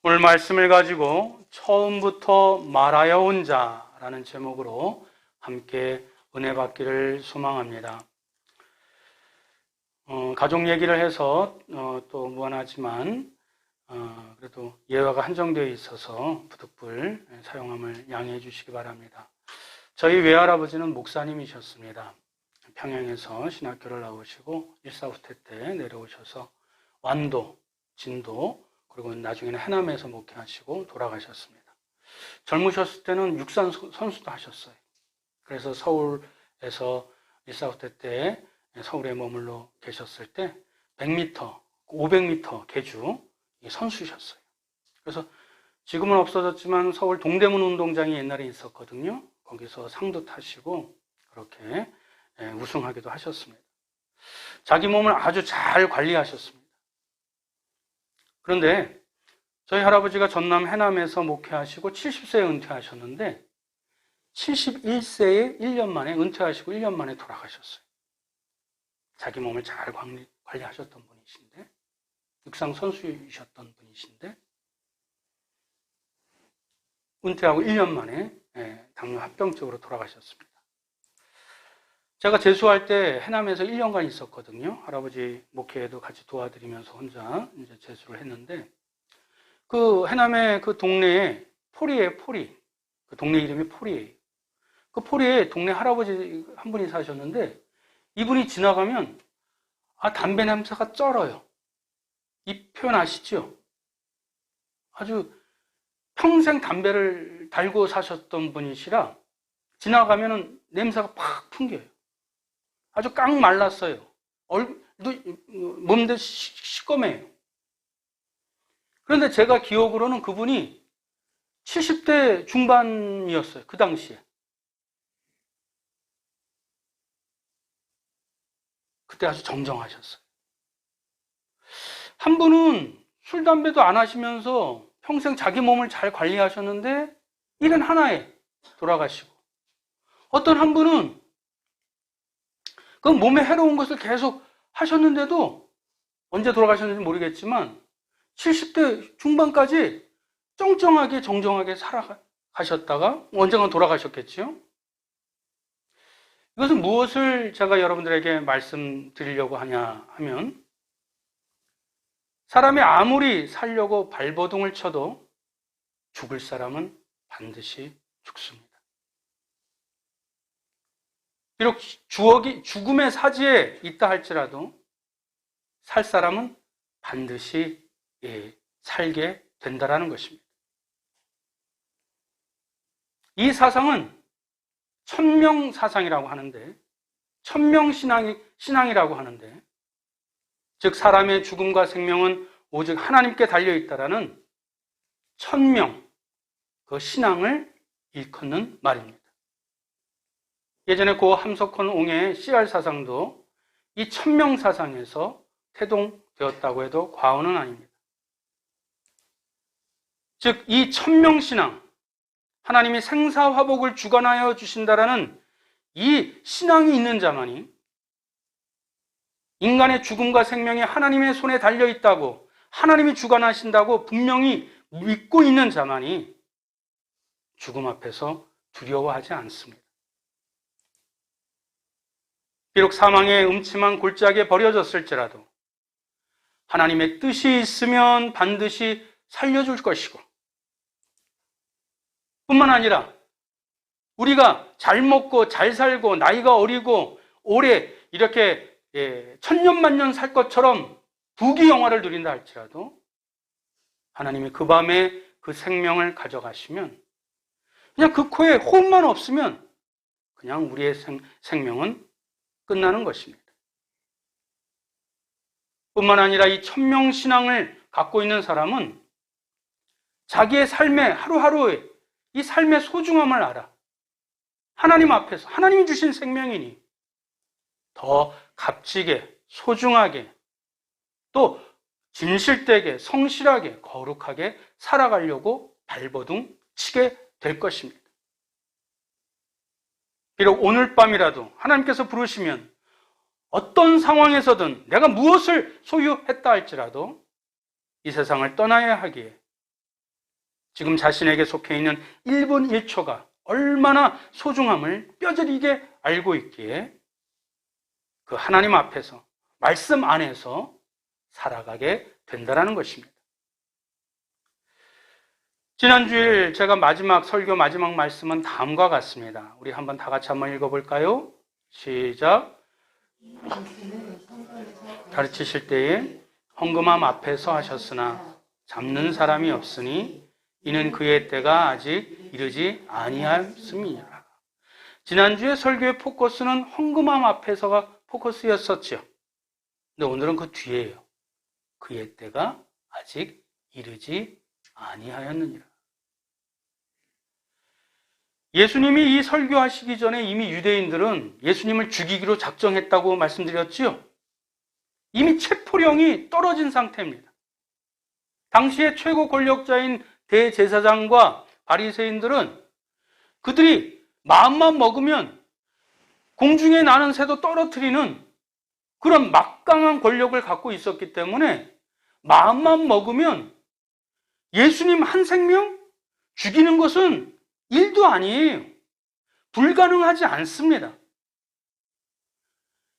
오늘 말씀을 가지고 처음부터 말하여 온 자라는 제목으로 함께 은혜 받기를 소망합니다. 가족 얘기를 해서 또 무한하지만 그래도 예화가 한정되어 있어서 부득불 사용함을 양해해 주시기 바랍니다. 저희 외할아버지는 목사님이셨습니다. 평양에서 신학교를 나오시고 1사후퇴 때 내려오셔서 완도, 진도, 그리고 나중에는 해남에서 목회하시고 돌아가셨습니다. 젊으셨을 때는 육상 선수도 하셨어요. 그래서 서울에서 1사후퇴 때 서울에 머물러 계셨을 때 100m, 500m 계주 선수셨어요. 그래서 지금은 없어졌지만 서울 동대문 운동장이 옛날에 있었거든요. 거기서 상도 타시고 그렇게 우승하기도 하셨습니다. 자기 몸을 아주 잘 관리하셨습니다. 그런데 저희 할아버지가 전남 해남에서 목회하시고 70세에 은퇴하셨는데 71세에 1년 만에 은퇴하시고 1년 만에 돌아가셨어요. 자기 몸을 잘 관리하셨던 분이신데 육상 선수이셨던 분이신데 은퇴하고 1년 만에 당뇨 합병증으로 돌아가셨습니다. 제가 재수할 때 해남에서 1년간 있었거든요. 할아버지 목회에도 같이 도와드리면서 혼자 이제 재수를 했는데 그 해남의 그 동네에 포리예요, 포리. 그 동네 이름이 포리예요. 그 포리에 동네 할아버지 한 분이 사셨는데 이분이 지나가면 담배 냄새가 쩔어요. 이 표현 아시죠? 아주 평생 담배를 달고 사셨던 분이시라 지나가면은 냄새가 팍 풍겨요. 아주 깡 말랐어요. 몸도 시꺼매요. 그런데 제가 기억으로는 그분이 70대 중반이었어요. 그 당시에. 그때 아주 정정하셨어요. 한 분은 술, 담배도 안 하시면서 평생 자기 몸을 잘 관리하셨는데 일은 하나에 돌아가시고 어떤 한 분은 그 몸에 해로운 것을 계속 하셨는데도 언제 돌아가셨는지 모르겠지만 70대 중반까지 쩡쩡하게 정정하게 살아가셨다가 언젠가 돌아가셨겠지요. 이것은 무엇을 제가 여러분들에게 말씀드리려고 하냐 하면 사람이 아무리 살려고 발버둥을 쳐도 죽을 사람은 반드시 죽습니다. 비록 죽음의 사지에 있다 할지라도 살 사람은 반드시 살게 된다라는 것입니다. 이 사상은 천명사상이라고 하는데 천명신앙이라고 하는데 즉 사람의 죽음과 생명은 오직 하나님께 달려있다라는 천명, 그 신앙을 일컫는 말입니다. 예전에 고 함석헌 옹의 씨알 사상도 이 천명 사상에서 태동되었다고 해도 과언은 아닙니다. 즉 이 천명 신앙, 하나님이 생사화복을 주관하여 주신다라는 이 신앙이 있는 자만이 인간의 죽음과 생명이 하나님의 손에 달려있다고 하나님이 주관하신다고 분명히 믿고 있는 자만이 죽음 앞에서 두려워하지 않습니다. 비록 사망의 음침한 골짜기에 버려졌을지라도 하나님의 뜻이 있으면 반드시 살려줄 것이고 뿐만 아니라 우리가 잘 먹고 잘 살고 나이가 어리고 오래 이렇게 천년만년 살 것처럼 부귀영화를 누린다 할지라도 하나님이 그 밤에 그 생명을 가져가시면 그냥 그 코에 호흡만 없으면 그냥 우리의 생명은 끝나는 것입니다. 뿐만 아니라 이 천명신앙을 갖고 있는 사람은 자기의 삶의 하루하루의 이 삶의 소중함을 알아. 하나님 앞에서 하나님이 주신 생명이니 더 값지게 소중하게 또 진실되게 성실하게 거룩하게 살아가려고 발버둥 치게 될 것입니다. 비록 오늘 밤이라도 하나님께서 부르시면 어떤 상황에서든 내가 무엇을 소유했다 할지라도 이 세상을 떠나야 하기에 지금 자신에게 속해 있는 1분 1초가 얼마나 소중함을 뼈저리게 알고 있기에 그 하나님 앞에서, 말씀 안에서 살아가게 된다는 것입니다. 지난주일 제가 설교 마지막 말씀은 다음과 같습니다. 우리 한번 다 같이 한번 읽어볼까요? 시작. 가르치실 때에 헌금함 앞에서 하셨으나 잡는 사람이 없으니 이는 그의 때가 아직 이르지 아니하였음이니라. 지난주에 설교의 포커스는 헌금함 앞에서가 포커스였었죠. 근데 오늘은 그 뒤에요. 그의 때가 아직 이르지 아니하였느니라. 예수님이 이 설교하시기 전에 이미 유대인들은 예수님을 죽이기로 작정했다고 말씀드렸지요. 이미 체포령이 떨어진 상태입니다. 당시의 최고 권력자인 대제사장과 바리새인들은 그들이 마음만 먹으면 공중에 나는 새도 떨어뜨리는 그런 막강한 권력을 갖고 있었기 때문에 마음만 먹으면 예수님 한 생명 죽이는 것은 일도 아니에요. 불가능하지 않습니다.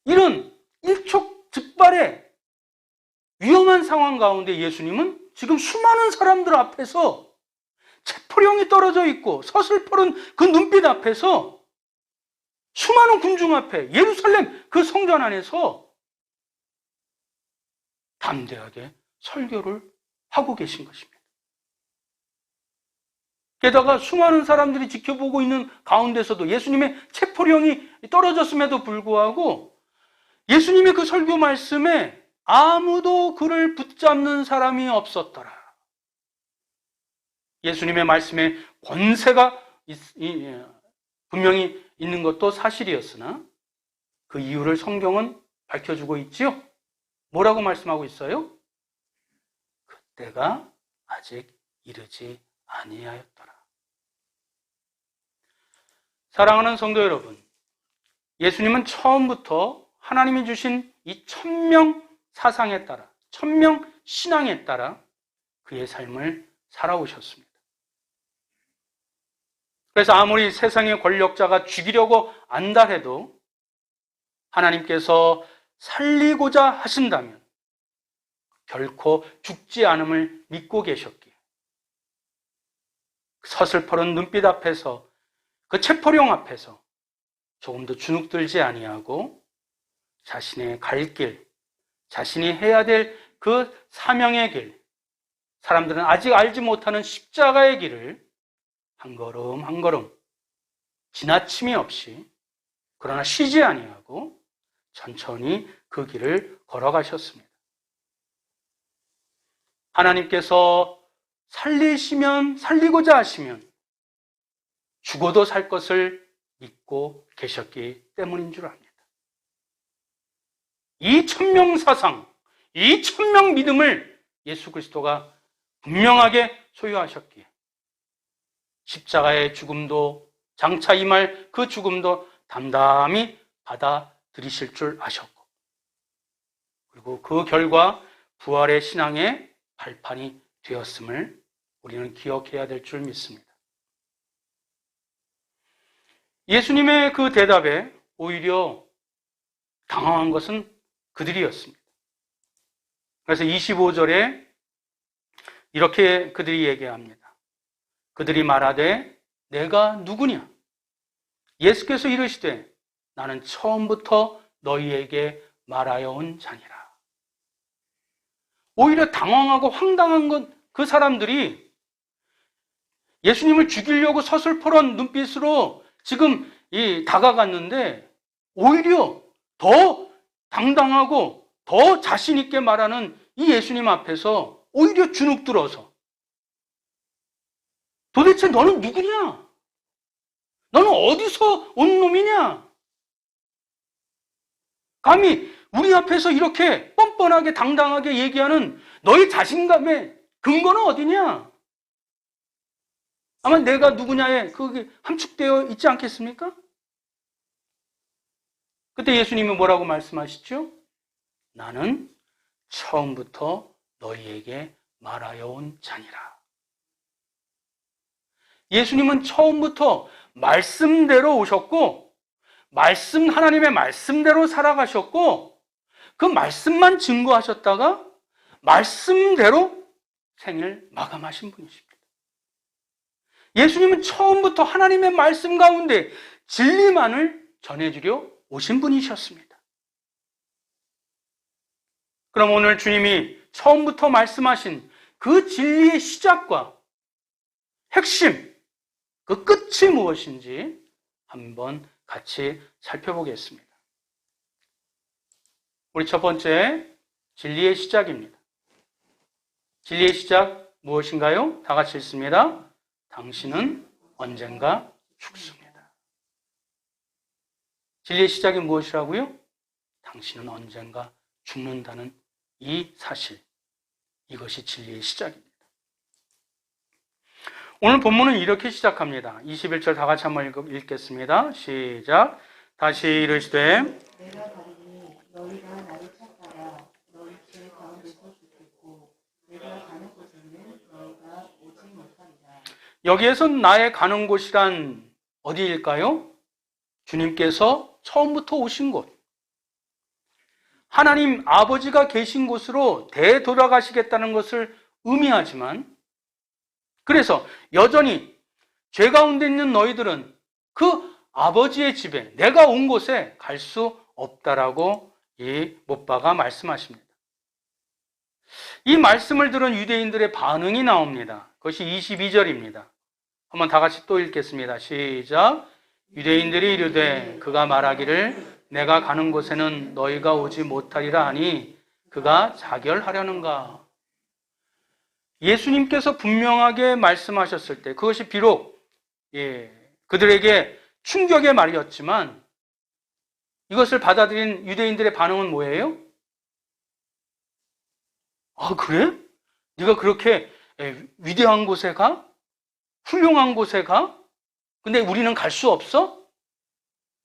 이런 일촉즉발의 위험한 상황 가운데 예수님은 지금 수많은 사람들 앞에서 체포령이 떨어져 있고 서슬퍼른 그 눈빛 앞에서 수많은 군중 앞에 예루살렘 그 성전 안에서 담대하게 설교를 하고 계신 것입니다. 게다가 수많은 사람들이 지켜보고 있는 가운데서도 예수님의 체포령이 떨어졌음에도 불구하고 예수님의 그 설교 말씀에 아무도 그를 붙잡는 사람이 없었더라. 예수님의 말씀에 권세가 분명히 있는 것도 사실이었으나 그 이유를 성경은 밝혀주고 있지요. 뭐라고 말씀하고 있어요? 그때가 아직 이르지 아니하였더라. 사랑하는 성도 여러분, 예수님은 처음부터 하나님이 주신 이 천명 사상에 따라, 천명 신앙에 따라 그의 삶을 살아오셨습니다. 그래서 아무리 세상의 권력자가 죽이려고 안달해도 하나님께서 살리고자 하신다면 결코 죽지 않음을 믿고 계셨기에 서슬퍼런 눈빛 앞에서 그 체포령 앞에서 조금도 주눅들지 아니하고 자신의 갈 길, 자신이 해야 될 그 사명의 길, 사람들은 아직 알지 못하는 십자가의 길을 한 걸음 한 걸음 지나침이 없이 그러나 쉬지 아니하고 천천히 그 길을 걸어가셨습니다. 하나님께서 살리고자 하시면 죽어도 살 것을 믿고 계셨기 때문인 줄 압니다. 이 천명 사상, 이 천명 믿음을 예수 그리스도가 분명하게 소유하셨기에 십자가의 죽음도 장차 임할 그 죽음도 담담히 받아들이실 줄 아셨고, 그리고 그 결과 부활의 신앙의 발판이 되었음을 우리는 기억해야 될 줄 믿습니다. 예수님의 그 대답에 오히려 당황한 것은 그들이었습니다. 그래서 25절에 이렇게 그들이 얘기합니다. 그들이 말하되 내가 누구냐? 예수께서 이르시되 나는 처음부터 너희에게 말하여 온 자니라. 오히려 당황하고 황당한 건 그 사람들이 예수님을 죽이려고 서슬퍼런 눈빛으로 지금 다가갔는데 오히려 더 당당하고 더 자신 있게 말하는 이 예수님 앞에서 오히려 주눅들어서 도대체 너는 누구냐? 너는 어디서 온 놈이냐? 감히 우리 앞에서 이렇게 뻔뻔하게 당당하게 얘기하는 너희 자신감의 근거는 어디냐? 아마 내가 누구냐에 그게 함축되어 있지 않겠습니까? 그때 예수님이 뭐라고 말씀하시죠? 나는 처음부터 너희에게 말하여 온 자니라. 예수님은 처음부터 말씀대로 오셨고, 하나님의 말씀대로 살아가셨고, 그 말씀만 증거하셨다가 말씀대로 생을 마감하신 분이십니다. 예수님은 처음부터 하나님의 말씀 가운데 진리만을 전해주려 오신 분이셨습니다. 그럼 오늘 주님이 처음부터 말씀하신 그 진리의 시작과 핵심, 그 끝이 무엇인지 한번 같이 살펴보겠습니다. 우리 첫 번째, 진리의 시작입니다. 진리의 시작 무엇인가요? 다 같이 읽습니다. 당신은 언젠가 죽습니다. 진리의 시작이 무엇이라고요? 당신은 언젠가 죽는다는 이 사실, 이것이 진리의 시작입니다. 오늘 본문은 이렇게 시작합니다. 21절 다 같이 한번 읽겠습니다. 시작. 다시 이르시되 내가 가리니 너희가 나를 찾다가 너희 죄 가운데서 죽겠고 내가 가는 곳에는 너희가 오지 못하리라. 여기에서 나의 가는 곳이란 어디일까요? 주님께서 처음부터 오신 곳, 하나님 아버지가 계신 곳으로 되돌아가시겠다는 것을 의미하지만, 그래서 여전히 죄 가운데 있는 너희들은 그 아버지의 집에, 내가 온 곳에 갈 수 없다라고 이 못바가 말씀하십니다. 이 말씀을 들은 유대인들의 반응이 나옵니다. 그것이 22절입니다. 한번 다 같이 또 읽겠습니다. 시작. 유대인들이 이르되 그가 말하기를 내가 가는 곳에는 너희가 오지 못하리라 하니 그가 자결하려는가? 예수님께서 분명하게 말씀하셨을 때 그것이 비록 그들에게 충격의 말이었지만, 이것을 받아들인 유대인들의 반응은 뭐예요? 아, 그래? 네가 그렇게 위대한 곳에 가? 훌륭한 곳에 가? 근데 우리는 갈 수 없어?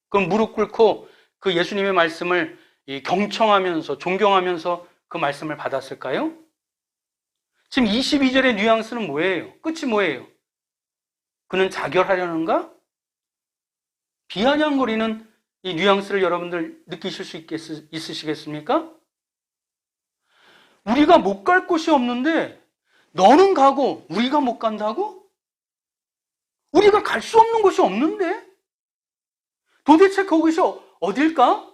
그럼 무릎 꿇고 그 예수님의 말씀을 경청하면서, 존경하면서 그 말씀을 받았을까요? 지금 22절의 뉘앙스는 뭐예요? 끝이 뭐예요? 그는 자결하려는가? 비아냥거리는 이 뉘앙스를 여러분들 느끼실 수 있으시겠습니까? 우리가 못 갈 곳이 없는데 너는 가고 우리가 못 간다고? 우리가 갈 수 없는 곳이 없는데? 도대체 그곳이 어딜까?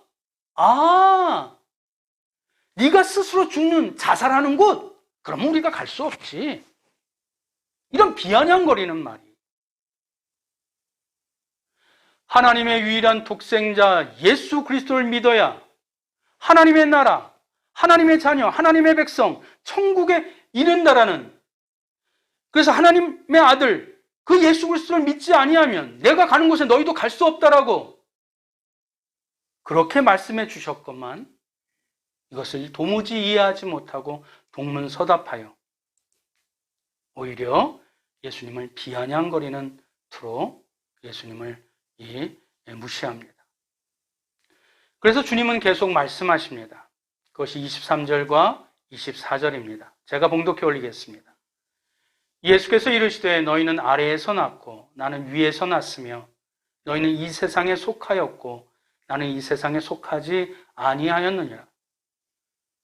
아, 네가 스스로 죽는, 자살하는 곳? 그러면 우리가 갈 수 없지. 이런 비아냥거리는 말이. 하나님의 유일한 독생자 예수 그리스도를 믿어야 하나님의 나라, 하나님의 자녀, 하나님의 백성, 천국에 이른다라는, 그래서 하나님의 아들 그 예수 그리스도를 믿지 아니하면 내가 가는 곳에 너희도 갈 수 없다라고 그렇게 말씀해 주셨건만, 이것을 도무지 이해하지 못하고 동문서답하여 오히려 예수님을 비아냥거리는 투로 예수님을 무시합니다. 그래서 주님은 계속 말씀하십니다. 그것이 23절과 24절입니다. 제가 봉독해 올리겠습니다. 예수께서 이르시되 너희는 아래에서 났고 나는 위에서 났으며 너희는 이 세상에 속하였고 나는 이 세상에 속하지 아니하였느니라.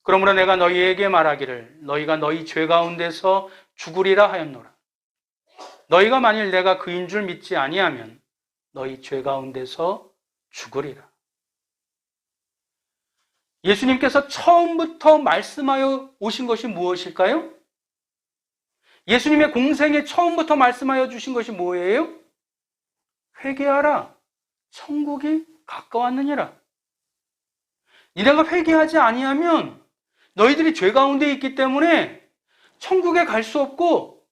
그러므로 내가 너희에게 말하기를 너희가 너희 죄 가운데서 죽으리라 하였노라. 너희가 만일 내가 그인 줄 믿지 아니하면 너희 죄 가운데서 죽으리라. 예수님께서 처음부터 말씀하여 오신 것이 무엇일까요? 예수님의 공생에 처음부터 말씀하여 주신 것이 뭐예요? 회개하라. 천국이 가까웠느니라. 니네가 회개하지 아니하면 너희들이 죄 가운데 있기 때문에 천국에 갈 수 없고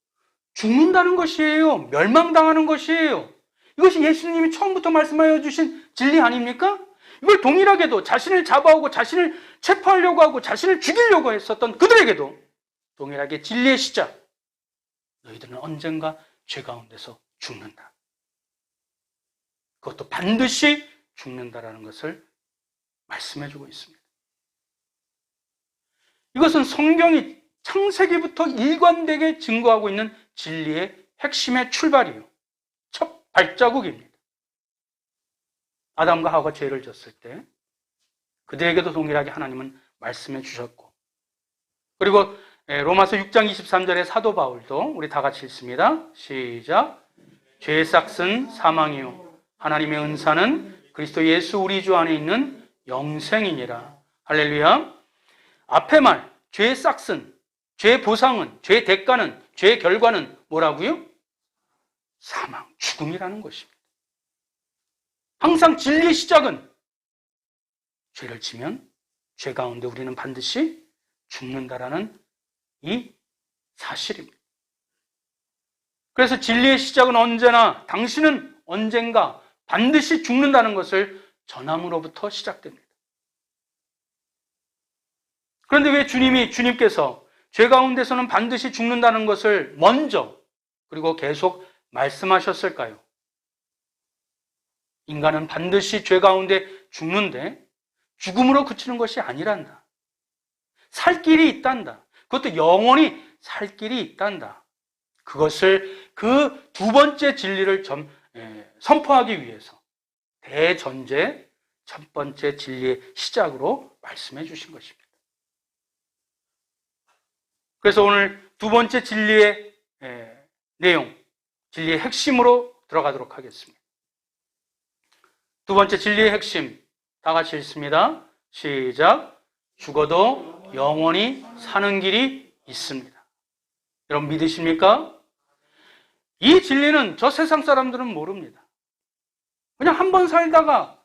죽는다는 것이에요. 멸망당하는 것이에요. 이것이 예수님이 처음부터 말씀하여 주신 진리 아닙니까? 이걸 동일하게도 자신을 잡아오고 자신을 체포하려고 하고 자신을 죽이려고 했었던 그들에게도 동일하게 진리의 시작, 너희들은 언젠가 죄 가운데서 죽는다. 그것도 반드시 죽는다라는 것을 말씀해주고 있습니다. 이것은 성경이 창세기부터 일관되게 증거하고 있는 진리의 핵심의 출발이에요. 발자국입니다. 아담과 하와가 죄를 졌을 때 그들에게도 동일하게 하나님은 말씀해 주셨고, 그리고 로마서 6장 23절에 사도 바울도 우리 다 같이 읽습니다. 시작. 죄의 싹은 사망이요 하나님의 은사는 그리스도 예수 우리 주 안에 있는 영생이니라. 할렐루야. 앞에 말 죄의 싹은, 죄의 보상은, 죄의 대가는, 죄의 결과는 뭐라고요? 사망, 죽음이라는 것입니다. 항상 진리의 시작은 죄를 지면 죄 가운데 우리는 반드시 죽는다라는 이 사실입니다. 그래서 진리의 시작은 언제나, 당신은 언젠가 반드시 죽는다는 것을 전함으로부터 시작됩니다. 그런데 왜 주님께서 죄 가운데서는 반드시 죽는다는 것을 먼저 그리고 계속 말씀하셨을까요? 인간은 반드시 죄 가운데 죽는데 죽음으로 그치는 것이 아니란다. 살 길이 있단다. 그것도 영원히 살 길이 있단다. 그것을 그 두 번째 진리를 선포하기 위해서 대전제 첫 번째 진리의 시작으로 말씀해 주신 것입니다. 그래서 오늘 두 번째 진리의 내용, 진리의 핵심으로 들어가도록 하겠습니다. 두 번째 진리의 핵심, 다 같이 읽습니다. 시작. 죽어도 영원히 사는 길이 있습니다. 여러분 믿으십니까? 이 진리는 저 세상 사람들은 모릅니다. 그냥 한 번 살다가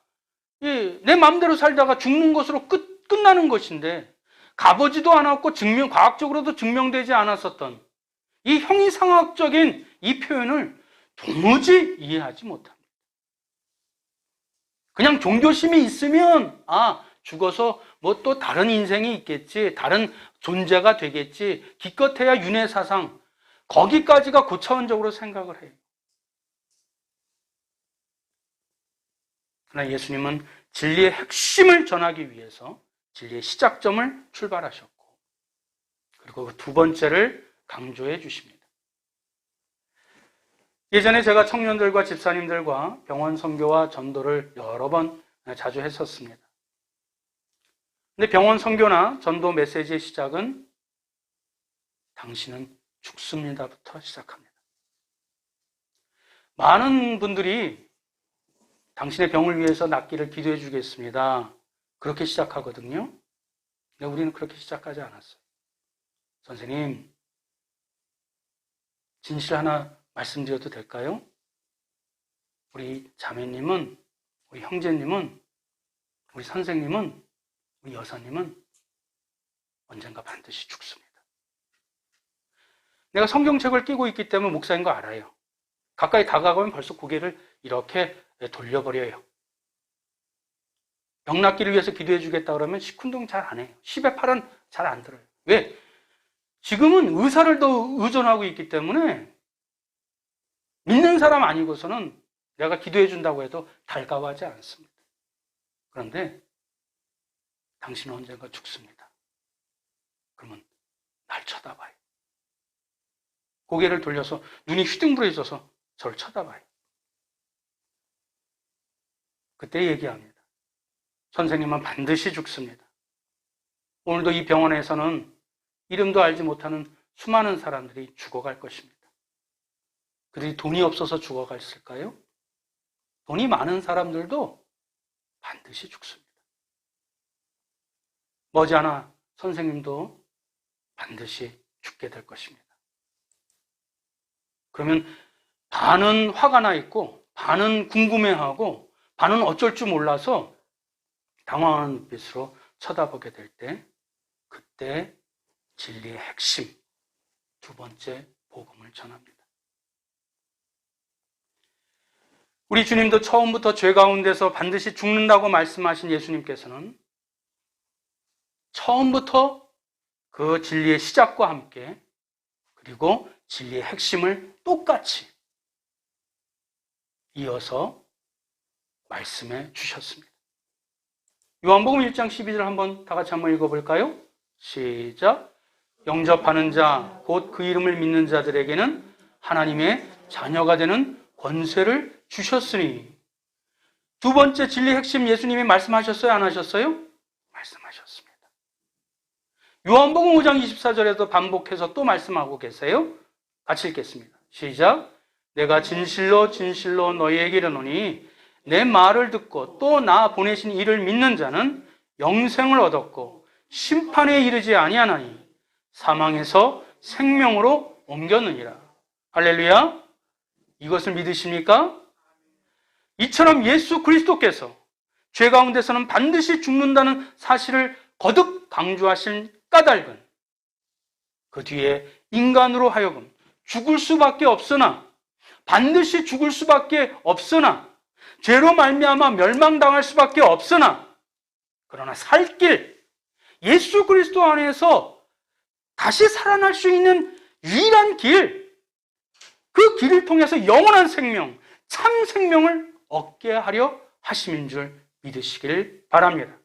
내 마음대로 살다가 죽는 것으로 끝나는 것인데, 가보지도 않았고 과학적으로도 증명되지 않았었던 이 형이상학적인 이 표현을 도무지 이해하지 못합니다. 그냥 종교심이 있으면 죽어서 뭐 또 다른 인생이 있겠지, 다른 존재가 되겠지, 기껏해야 윤회사상, 거기까지가 고차원적으로 생각을 해요. 그러나 예수님은 진리의 핵심을 전하기 위해서 진리의 시작점을 출발하셨고, 그리고 그 두 번째를 강조해 주십니다. 예전에 제가 청년들과 집사님들과 병원 선교와 전도를 여러 번 자주 했었습니다. 근데 병원 선교나 전도 메시지의 시작은 당신은 죽습니다부터 시작합니다. 많은 분들이 당신의 병을 위해서 낫기를 기도해 주겠습니다. 그렇게 시작하거든요. 근데 우리는 그렇게 시작하지 않았어요. 선생님, 진실 하나 말씀드려도 될까요? 우리 자매님은, 우리 형제님은, 우리 선생님은, 우리 여사님은 언젠가 반드시 죽습니다. 내가 성경책을 끼고 있기 때문에 목사인 거 알아요. 가까이 다가가면 벌써 고개를 이렇게 돌려버려요. 병 낫기를 위해서 기도해 주겠다 그러면 시큰둥 잘 안 해요. 10에 8은 잘 안 들어요. 왜? 지금은 의사를 더 의존하고 있기 때문에 믿는 사람 아니고서는 내가 기도해 준다고 해도 달가워하지 않습니다. 그런데 당신은 언젠가 죽습니다. 그러면 날 쳐다봐요. 고개를 돌려서 눈이 휘둥그레져서 저를 쳐다봐요. 그때 얘기합니다. 선생님은 반드시 죽습니다. 오늘도 이 병원에서는 이름도 알지 못하는 수많은 사람들이 죽어갈 것입니다. 그들이 돈이 없어서 죽어갔을까요? 돈이 많은 사람들도 반드시 죽습니다. 머지않아 선생님도 반드시 죽게 될 것입니다. 그러면 반은 화가 나 있고, 반은 궁금해하고, 반은 어쩔 줄 몰라서 당황한 눈빛으로 쳐다보게 될 때, 그때 진리의 핵심, 두 번째 복음을 전합니다. 우리 주님도 처음부터 죄 가운데서 반드시 죽는다고 말씀하신 예수님께서는 처음부터 그 진리의 시작과 함께, 그리고 진리의 핵심을 똑같이 이어서 말씀해 주셨습니다. 요한복음 1장 12절 한번 다 같이 한번 읽어볼까요? 시작. 영접하는 자, 곧 그 이름을 믿는 자들에게는 하나님의 자녀가 되는 권세를 주셨으니. 두 번째 진리의 핵심 예수님이 말씀하셨어요? 안 하셨어요? 말씀하셨습니다. 요한복음 5장 24절에도 반복해서 또 말씀하고 계세요. 같이 읽겠습니다. 시작. 내가 진실로 진실로 너희에게 이르노니 내 말을 듣고 또 나 보내신 이를 믿는 자는 영생을 얻었고 심판에 이르지 아니하나니 사망에서 생명으로 옮겼느니라. 할렐루야. 이것을 믿으십니까? 이처럼 예수 그리스도께서 죄 가운데서는 반드시 죽는다는 사실을 거듭 강조하신 까닭은 그 뒤에 인간으로 하여금 죽을 수밖에 없으나, 반드시 죽을 수밖에 없으나, 죄로 말미암아 멸망당할 수밖에 없으나, 그러나 살 길, 예수 그리스도 안에서 다시 살아날 수 있는 유일한 길, 그 길을 통해서 영원한 생명, 참 생명을 얻게 하려 하심인 줄 믿으시길 바랍니다.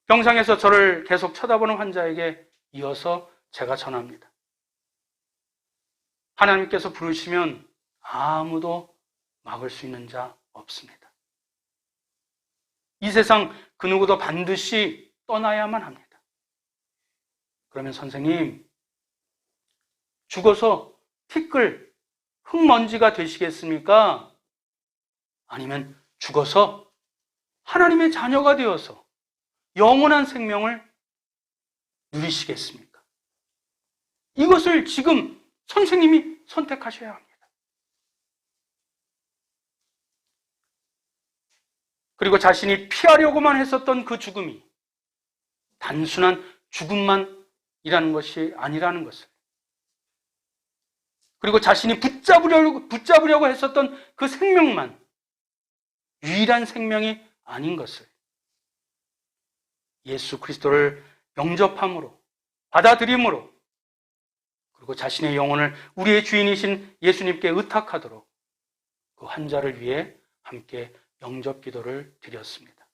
병상에서 저를 계속 쳐다보는 환자에게 이어서 제가 전합니다. 하나님께서 부르시면 아무도 막을 수 있는 자 없습니다. 이 세상 그 누구도 반드시 떠나야만 합니다. 그러면 선생님, 죽어서 티끌, 흙먼지가 되시겠습니까? 아니면 죽어서 하나님의 자녀가 되어서 영원한 생명을 누리시겠습니까? 이것을 지금 선생님이 선택하셔야 합니다. 그리고 자신이 피하려고만 했었던 그 죽음이 단순한 죽음만이라는 것이 아니라는 것을, 그리고 자신이 붙잡으려고 했었던 그 생명만 유일한 생명이 아닌 것을 예수 그리스도를 영접함으로, 받아들임으로, 그리고 자신의 영혼을 우리의 주인이신 예수님께 의탁하도록 그 환자를 위해 함께 영접 기도를 드렸습니다.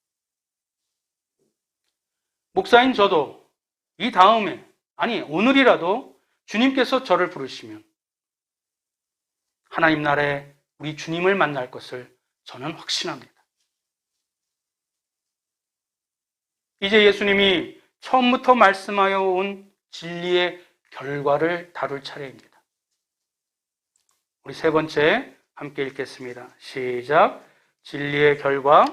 목사인 저도 이 다음에, 아니 오늘이라도 주님께서 저를 부르시면 하나님 나라에 우리 주님을 만날 것을 저는 확신합니다. 이제 예수님이 처음부터 말씀하여 온 진리의 결과를 다룰 차례입니다. 우리 세 번째 함께 읽겠습니다. 시작. 진리의 결과.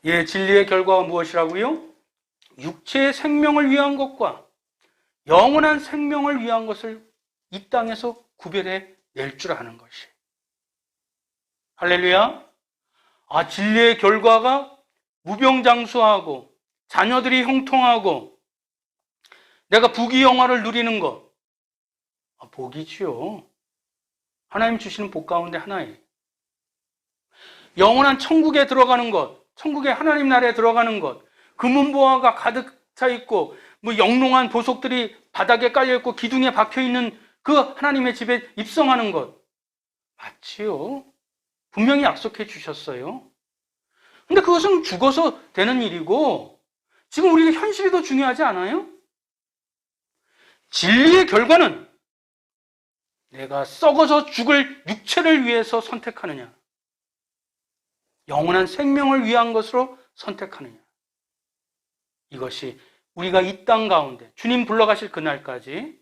예, 진리의 결과가 무엇이라고요? 육체의 생명을 위한 것과 영원한 생명을 위한 것을 이 땅에서 구별해 낼 줄 아는 것이. 할렐루야. 아, 진리의 결과가 무병장수하고 자녀들이 형통하고 내가 부귀영화를 누리는 것. 아, 복이지요. 하나님 주시는 복 가운데 하나예요. 영원한 천국에 들어가는 것, 천국의 하나님 나라에 들어가는 것, 금은보화가 가득 차 있고 뭐 영롱한 보석들이 바닥에 깔려 있고 기둥에 박혀 있는 그 하나님의 집에 입성하는 것 맞지요? 분명히 약속해 주셨어요. 근데 그것은 죽어서 되는 일이고 지금 우리가 현실이 더 중요하지 않아요? 진리의 결과는 내가 썩어서 죽을 육체를 위해서 선택하느냐, 영원한 생명을 위한 것으로 선택하느냐. 이것이 우리가 이 땅 가운데 주님 불러가실 그날까지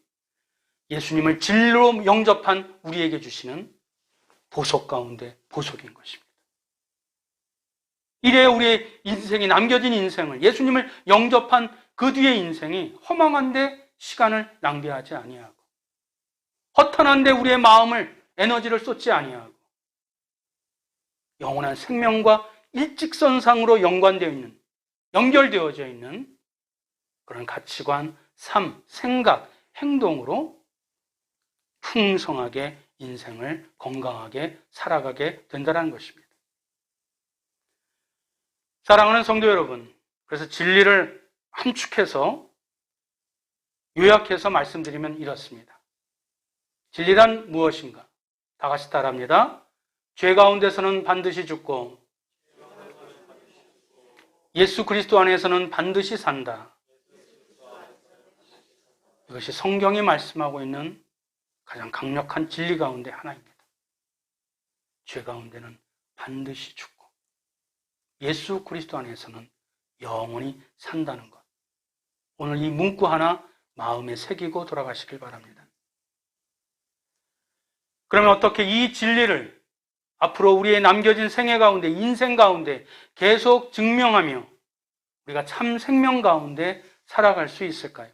예수님을 진리로 영접한 우리에게 주시는 보석 가운데 보석인 것입니다. 이래 우리의 인생이, 남겨진 인생을, 예수님을 영접한 그 뒤의 인생이 허망한데 시간을 낭비하지 아니하고, 허탄한데 우리의 마음을, 에너지를 쏟지 아니하고, 영원한 생명과 일직선상으로 연관되어 있는, 연결되어져 있는 그런 가치관, 삶, 생각, 행동으로 풍성하게 인생을 건강하게 살아가게 된다는 것입니다. 사랑하는 성도 여러분, 그래서 진리를 함축해서 요약해서 말씀드리면 이렇습니다. 진리란 무엇인가? 다 같이 따라합니다. 죄 가운데서는 반드시 죽고 예수 그리스도 안에서는 반드시 산다. 이것이 성경이 말씀하고 있는 가장 강력한 진리 가운데 하나입니다. 죄 가운데는 반드시 죽고 예수 그리스도 안에서는 영원히 산다는 것. 오늘 이 문구 하나 마음에 새기고 돌아가시길 바랍니다. 그러면 어떻게 이 진리를 앞으로 우리의 남겨진 생애 가운데, 인생 가운데 계속 증명하며 우리가 참 생명 가운데 살아갈 수 있을까요?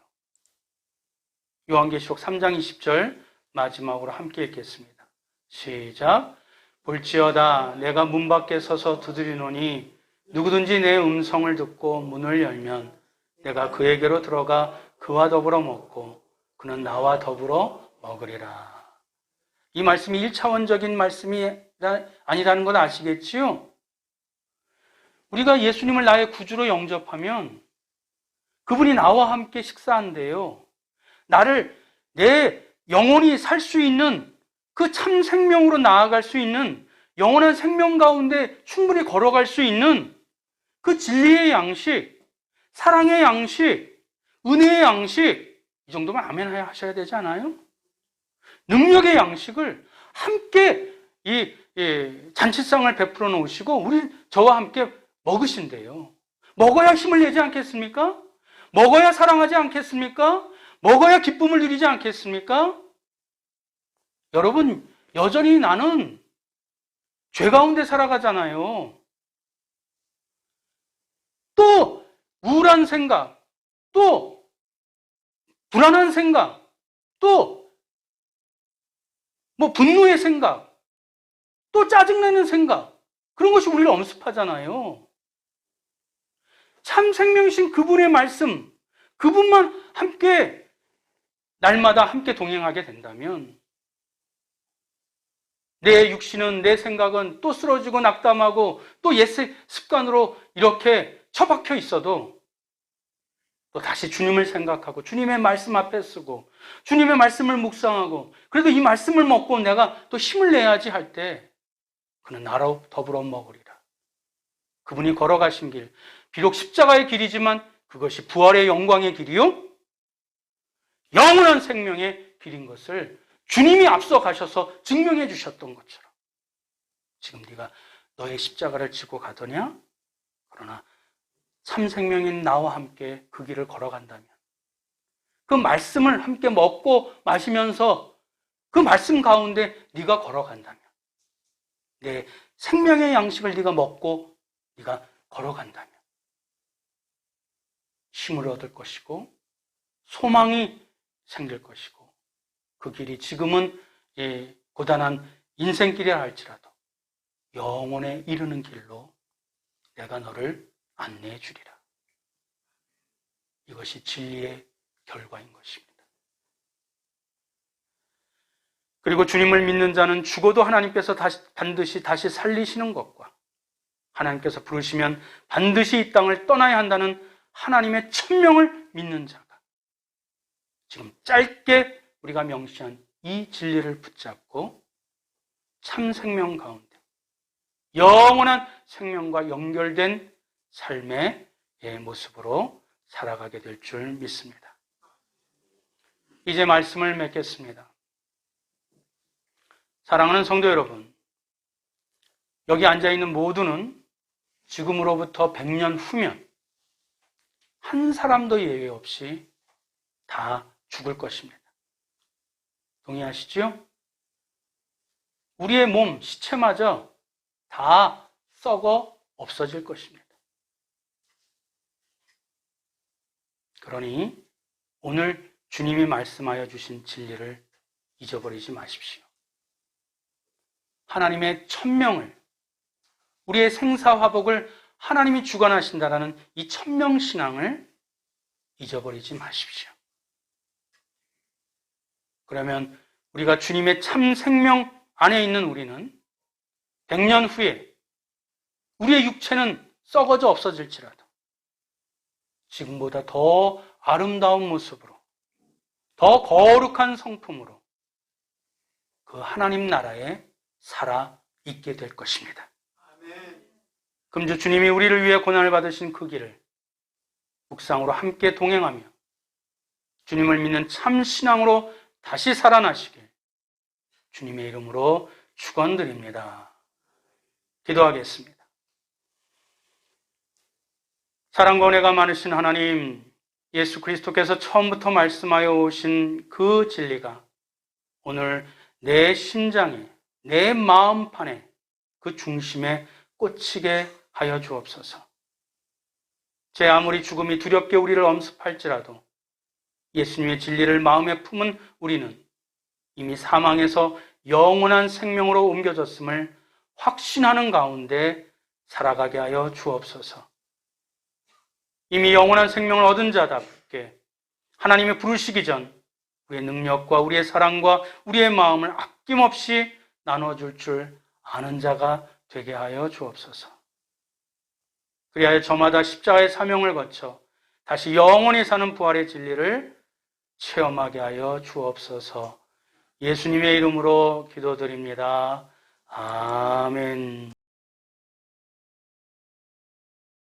요한계시록 3장 20절 마지막으로 함께 읽겠습니다. 시작. 볼지어다 내가 문 밖에 서서 두드리노니 누구든지 내 음성을 듣고 문을 열면 내가 그에게로 들어가 그와 더불어 먹고 그는 나와 더불어 먹으리라. 이 말씀이 1차원적인 말씀이 아니라는 건 아시겠지요? 우리가 예수님을 나의 구주로 영접하면 그분이 나와 함께 식사한대요. 나를 내 영원히 살 수 있는 그 참 생명으로 나아갈 수 있는 영원한 생명 가운데 충분히 걸어갈 수 있는 그 진리의 양식, 사랑의 양식, 은혜의 양식, 이 정도면 아멘 하셔야 되지 않아요? 능력의 양식을 함께 이 잔치상을 베풀어 놓으시고 저와 함께 먹으신대요. 먹어야 힘을 내지 않겠습니까? 먹어야 사랑하지 않겠습니까? 먹어야 기쁨을 누리지 않겠습니까? 여러분, 여전히 나는 죄 가운데 살아가잖아요. 또 우울한 생각, 또 불안한 생각, 또 분노의 생각, 또 짜증내는 생각, 그런 것이 우리를 엄습하잖아요. 참 생명이신 그분의 말씀, 그분만 함께 날마다 함께 동행하게 된다면 내 육신은, 내 생각은 또 쓰러지고 낙담하고 또 옛 습관으로 이렇게 처박혀 있어도 또 다시 주님을 생각하고 주님의 말씀 앞에 쓰고 주님의 말씀을 묵상하고 그래도 이 말씀을 먹고 내가 또 힘을 내야지 할 때 그는 나로 더불어 먹으리라. 그분이 걸어가신 길, 비록 십자가의 길이지만 그것이 부활의 영광의 길이요 영원한 생명의 길인 것을 주님이 앞서 가셔서 증명해 주셨던 것처럼 지금 네가 너의 십자가를 지고 가더냐? 그러나 참 생명인 나와 함께 그 길을 걸어간다면 그 말씀을 함께 먹고 마시면서 그 말씀 가운데 네가 걸어간다면 내 생명의 양식을 네가 먹고 네가 걸어간다면 힘을 얻을 것이고 소망이 생길 것이고 그 길이 지금은 고단한 인생길이라 할지라도 영원에 이르는 길로 내가 너를 안내해 주리라. 이것이 진리의 결과인 것입니다. 그리고 주님을 믿는 자는 죽어도 하나님께서 반드시 다시 살리시는 것과 하나님께서 부르시면 반드시 이 땅을 떠나야 한다는 하나님의 천명을 믿는 자가 지금 짧게 우리가 명시한 이 진리를 붙잡고 참 생명 가운데 영원한 생명과 연결된 삶의 모습으로 살아가게 될 줄 믿습니다. 이제 말씀을 맺겠습니다. 사랑하는 성도 여러분, 여기 앉아있는 모두는 지금으로부터 100년 후면 한 사람도 예외 없이 다 죽을 것입니다. 동의하시죠? 우리의 몸, 시체마저 다 썩어 없어질 것입니다. 그러니 오늘 주님이 말씀하여 주신 진리를 잊어버리지 마십시오. 하나님의 천명을, 우리의 생사화복을 하나님이 주관하신다라는 이 천명신앙을 잊어버리지 마십시오. 그러면 우리가 주님의 참 생명 안에 있는 우리는 100년 후에 우리의 육체는 썩어져 없어질지라도 지금보다 더 아름다운 모습으로 더 거룩한 성품으로 그 하나님 나라에 살아 있게 될 것입니다. 금주 주님이 우리를 위해 고난을 받으신 그 길을 묵상으로 함께 동행하며 주님을 믿는 참 신앙으로 다시 살아나시길 주님의 이름으로 축원드립니다. 기도하겠습니다. 사랑과 은혜가 많으신 하나님, 예수 그리스도께서 처음부터 말씀하여 오신 그 진리가 오늘 내 심장에, 내 마음판에, 그 중심에 꽂히게 하여 주옵소서. 제 아무리 죽음이 두렵게 우리를 엄습할지라도 예수님의 진리를 마음에 품은 우리는 이미 사망에서 영원한 생명으로 옮겨졌음을 확신하는 가운데 살아가게 하여 주옵소서. 이미 영원한 생명을 얻은 자답게 하나님의 부르시기 전 우리의 능력과 우리의 사랑과 우리의 마음을 아낌없이 나눠줄 줄 아는 자가 되게 하여 주옵소서. 그리하여 저마다 십자가의 사명을 거쳐 다시 영원히 사는 부활의 진리를 체험하게 하여 주옵소서. 예수님의 이름으로 기도드립니다. 아멘.